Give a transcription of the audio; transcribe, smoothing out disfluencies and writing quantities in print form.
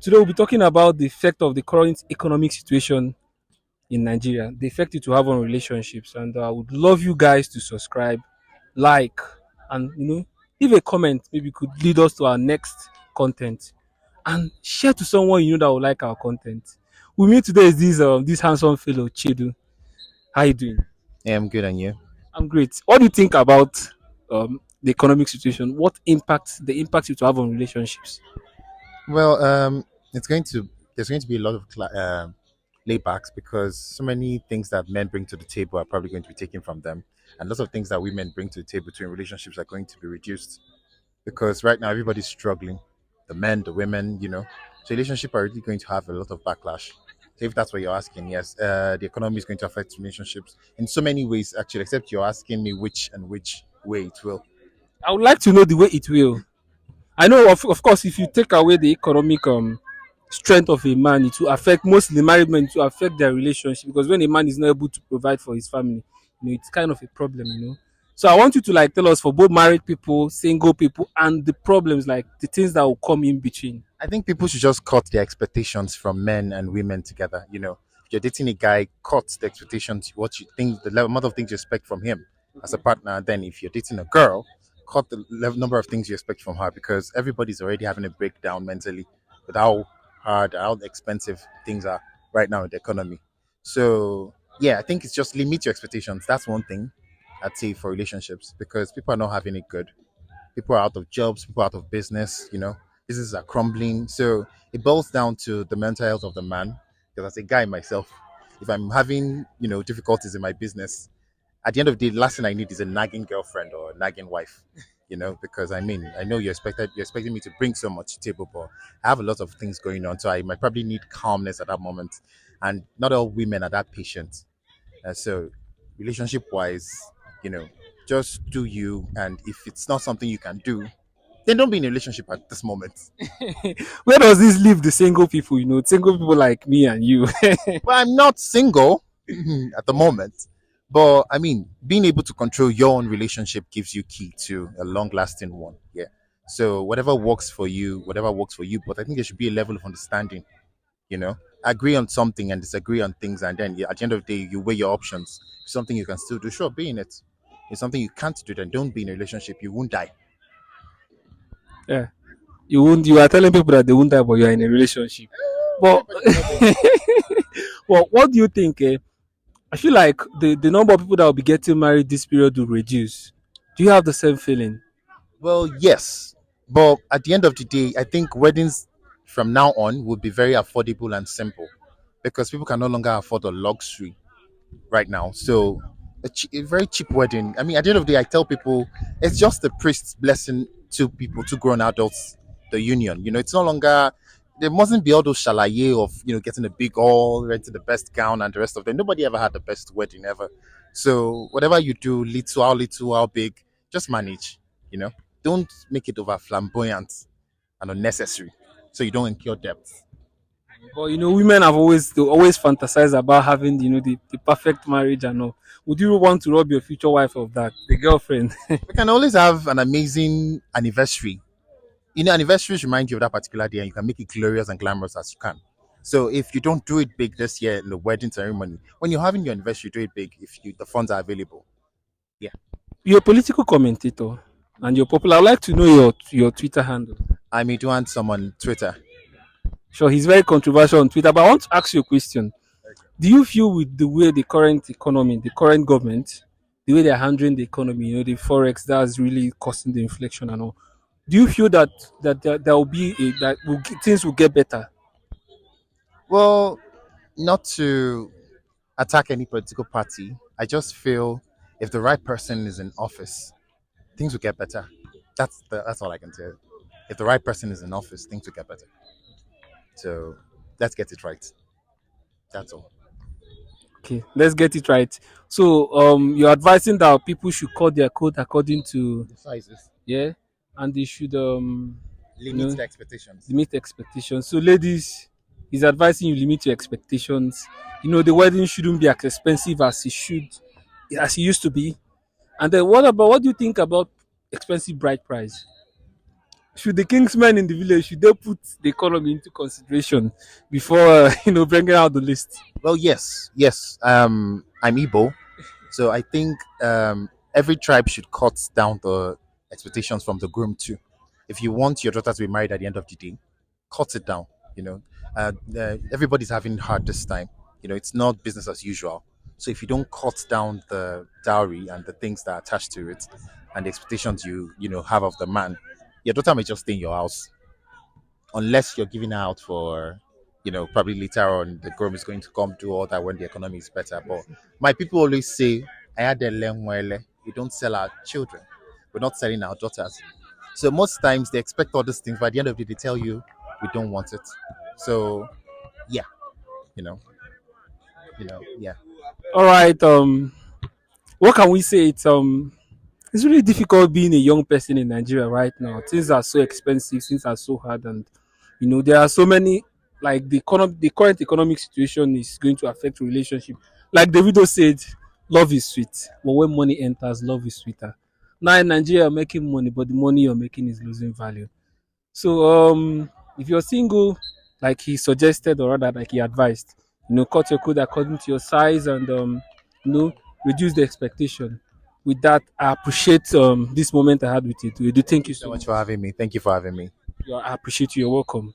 Today we'll be talking about the effect of the current economic situation in Nigeria, the effect it will have on relationships. And I would love you guys to subscribe, like, and leave a comment. Maybe could lead us to our next content, and share to someone you know that will like our content. With me today is this handsome fellow Chidu. How you doing? Yeah, I'm good, and you? I'm great. What do you think about the economic situation? What impact the impact it will have on relationships? Well, it's going to there's going to be a lot of laybacks because so many things that men bring to the table are probably going to be taken from them, and lots of things that women bring to the table to in relationships are going to be reduced because right now everybody's struggling, the men, the women, so relationship are really going to have a lot of backlash. So if that's what you're asking, yes, the economy is going to affect relationships in so many ways actually, except you're asking me which way it will. I would like to know the way it will. I know, of course, if you take away the economic strength of a man, it will affect mostly married men. It will affect their relationship because when a man is not able to provide for his family, it's kind of a problem. So I want you to like tell us for both married people, single people, and the problems, like the things that will come in between. I think people should just cut their expectations from men and women together. If you're dating a guy, cut the expectations, what you think, the level, amount of things you expect from him as a partner. Then, if you're dating a girl, cut the level, number of things you expect from her because everybody's already having a breakdown mentally with how hard, how expensive things are right now in the economy. So, yeah, I think it's just limit your expectations. That's one thing I'd say for relationships because people are not having it good. People are out of jobs, people are out of business. Businesses are crumbling. So it boils down to the mental health of the man. Because as a guy myself, if I'm having difficulties in my business, at the end of the day, the last thing I need is a nagging girlfriend or a nagging wife. Because I know you're expecting me to bring so much to the table, but I have a lot of things going on. So I might probably need calmness at that moment. And not all women are that patient. So relationship wise, you know, just do you. And if it's not something you can do, then don't be in a relationship at this moment. Where does this leave the single people? Single people like me and you. Well, I'm not single at the moment. But I mean, being able to control your own relationship gives you key to a long lasting one. Yeah. So whatever works for you, whatever works for you. But I think there should be a level of understanding, you know. Agree on something and disagree on things, and then at the end of the day, you weigh your options. Something you can still do, sure, be in it. It's something you can't do, then don't be in a relationship. You won't die. Yeah, you are telling people that they won't die, but you are in a relationship. But Everybody's not going. well, what do you think? I feel like the number of people that will be getting married this period will reduce. Do you have the same feeling? Well, yes, but at the end of the day, I think weddings from now on will be very affordable and simple because people can no longer afford a luxury right now. So, a very cheap wedding. I mean, at the end of the day, I tell people it's just the priest's blessing to people, to grown adults, the union. It's no longer. There mustn't be all those shalaye of getting a big hall, renting the best gown, and the rest of them. Nobody ever had the best wedding ever. So whatever you do, little, how big, just manage. You know, don't make it over flamboyant and unnecessary, so you don't incur debts. But women have always fantasized about having the perfect marriage and all. Would you want to rob your future wife of that, the girlfriend? We can always have an amazing anniversary. Anniversaries remind you of that particular day, and you can make it glorious and glamorous as you can. So if you don't do it big this year in the wedding ceremony, when you're having your anniversary, do it big if the funds are available. Yeah. You're a political commentator and you're popular. I'd like to know your Twitter handle. I may do want some on Twitter. Sure, he's very controversial on Twitter, but I want to ask you a question. Do you feel with the way the current economy, the current government, the way they're handling the economy, the forex that's really causing the inflation and all? Do you feel that there will be things will get better? Well, not to attack any political party, I just feel if the right person is in office, things will get better. That's all I can tell. If the right person is in office, things will get better. So let's get it right. That's all. Okay, let's get it right. So, you're advising that people should cut their code according to, The sizes yeah, and they should you limit know the expectations. limit expectations. So, ladies, he's advising you limit your expectations. The wedding shouldn't be as expensive as it used to be. And then, what do you think about expensive bride price? Should the kingsmen in the village should they put the economy into consideration before bringing out the list? Well, yes, yes. I'm Igbo, so I think every tribe should cut down the expectations from the groom too. If you want your daughter to be married at the end of the day, cut it down. You know, everybody's having hard this time. You know, it's not business as usual. So if you don't cut down the dowry and the things that are attached to it, and the expectations you have of the man, your daughter may just stay in your house unless you're giving out for, probably later on the groom is going to come do all that when the economy is better. But my people always say, we don't sell our children, we're not selling our daughters. So most times they expect all these things, but at the end of the day, they tell you we don't want it. So yeah, you know, yeah. All right. What can we say? It's really difficult being a young person in Nigeria right now. Things are so expensive, things are so hard, and there are so many, like the current economic situation is going to affect relationship. Like the widow said, love is sweet, but when money enters, love is sweeter. Now in Nigeria, you're making money, but the money you're making is losing value. So if you're single, like he suggested, or rather like he advised, cut your code according to your size, and you know, reduce the expectation. With that, I appreciate this moment I had with you. Do thank you So so much much. for having me. Thank you for having me. I appreciate you. You're welcome.